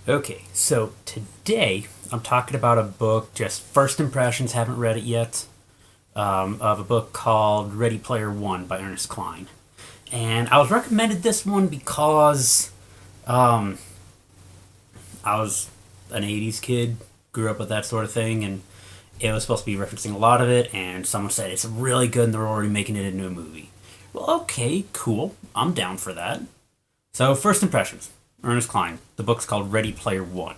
Okay, so today I'm talking about a book, just first impressions, haven't read it yet, of a book called Ready Player One by Ernest Clint. And I was recommended this one because um, I was an 80s kid, grew up with that sort of thing, and it was supposed to be referencing a lot of it, and someone said it's really good and they're already making it into a movie. Well, okay, cool. I'm down for that. So, first impressions Ernest Clint. The book's called Ready Player One.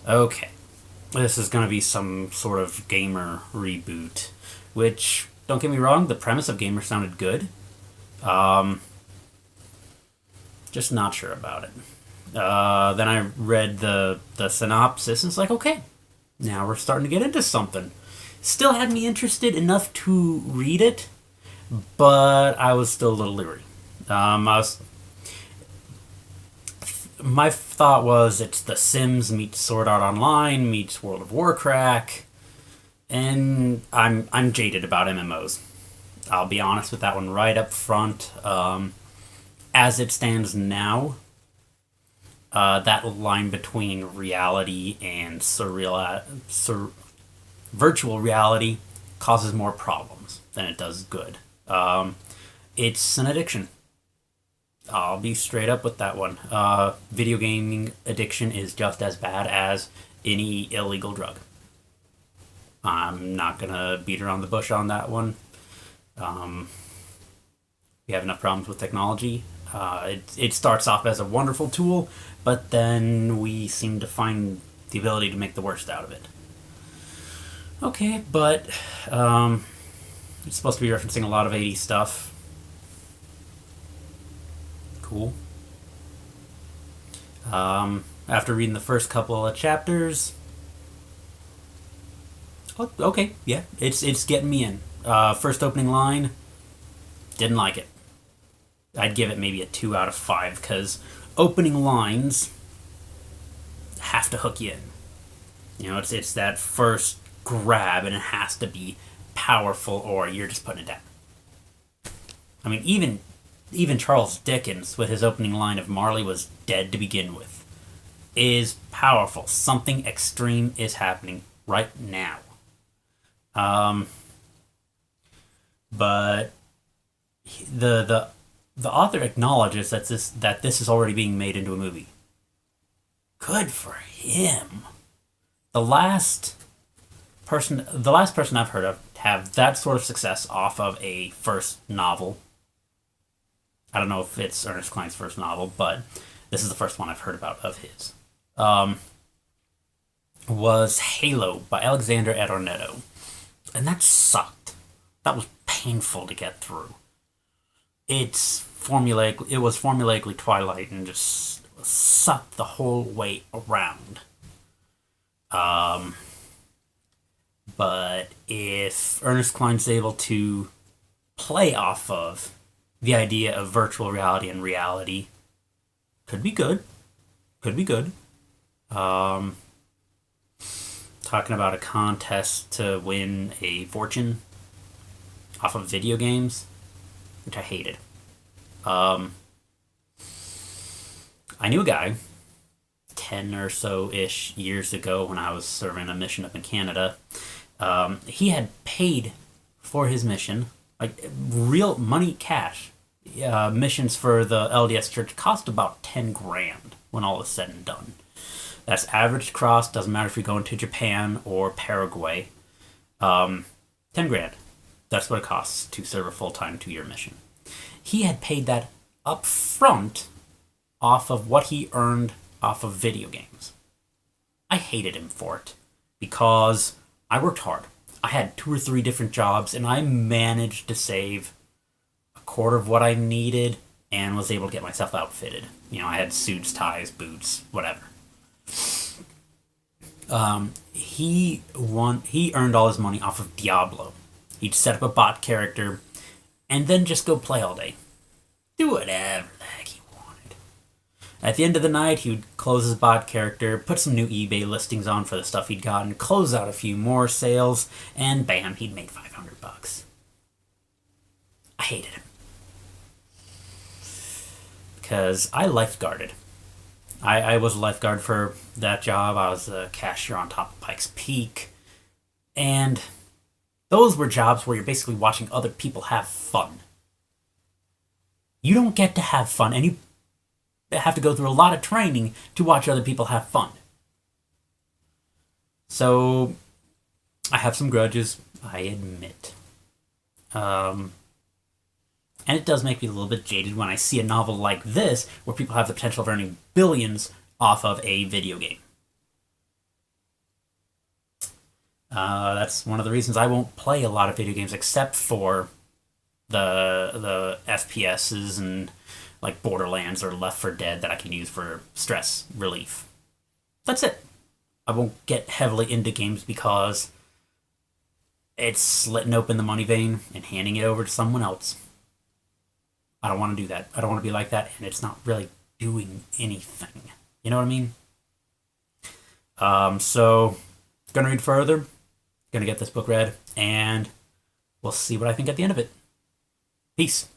Okay, this is going to be some sort of gamer reboot, which, don't get me wrong, the premise of gamer sounded good. Um, just not sure about it. Then I read the synopsis, and it's like, okay, now we're starting to get into something. Still had me interested enough to read it, but I was still a little leery. I was My thought was it's The Sims meets Sword Art Online meets World of Warcraft, and I'm jaded about MMOs. I'll be honest with that one right up front. As it stands now, that line between reality and virtual reality causes more problems than it does good. It's an addiction. I'll be straight up with that one. Video gaming addiction is just as bad as any illegal drug. I'm not gonna beat around the bush on that one. Um, we have enough problems with technology. It starts off as a wonderful tool, but then we seem to find the ability to make the worst out of it. Okay, but it's supposed to be referencing a lot of 80s stuff. Cool. After reading the first couple of chapters, okay, yeah, it's getting me in. First opening line, didn't like it. I'd give it maybe a 2 out of 5 because opening lines have to hook you in. It's that first grab, and it has to be powerful, or you're just putting it down. I mean, even Charles Dickens, with his opening line of Marley was dead to begin with, is powerful. Something extreme is happening right now. Um, but the author acknowledges that this is already being made into a movie. Good for him. The last person I've heard of have that sort of success off of a first novel. I don't know if it's Ernest Clint's first novel, but this is the first one I've heard about of his. Um, was Halo by Alexander Adornetto, and that sucked. That was painful to get through. It's formulaic. It was formulaically Twilight and just sucked the whole way around. Um, but if Ernest Clint's able to play off of the idea of virtual reality and reality, could be good. Could be good. Um, Talking about a contest to win a fortune off of video games, which I hated. Um, I knew a guy 10 or so ish years ago when I was serving a mission up in Canada. He had paid for his mission, like real money cash. Missions for the LDS Church cost about 10 grand when all is said and done. That's average across, doesn't matter if you're going to Japan or Paraguay. 10 grand. That's what it costs to serve a full time 2 year mission. He had paid that up front off of what he earned off of video games. I hated him for it because I worked hard. I had 2 or 3 different jobs, and I managed to save a quarter of what I needed and was able to get myself outfitted. I had suits, ties, boots, whatever. He earned all his money off of Diablo. He'd set up a bot character and then just go play all day. Do whatever the heck he wanted. At the end of the night, he would close his bot character, put some new eBay listings on for the stuff he'd gotten, close out a few more sales, and bam, he'd made $500. I hated him. Because I lifeguarded. I was a lifeguard for that job. I was a cashier on top of Pikes Peak. And those were jobs where you're basically watching other people have fun. You don't get to have fun, and you have to go through a lot of training to watch other people have fun. So, I have some grudges, I admit. Um, and it does make me a little bit jaded when I see a novel like this, where people have the potential of earning billions off of a video game. That's one of the reasons I won't play a lot of video games, except for the FPSs and like Borderlands or Left 4 Dead that I can use for stress relief. That's it. I won't get heavily into games because it's slitting open the money vein and handing it over to someone else. I don't want to do that. I don't want to be like that, and it's not really doing anything. You know what I mean? So, gonna read further, gonna get this book read, and we'll see what I think at the end of it. Peace.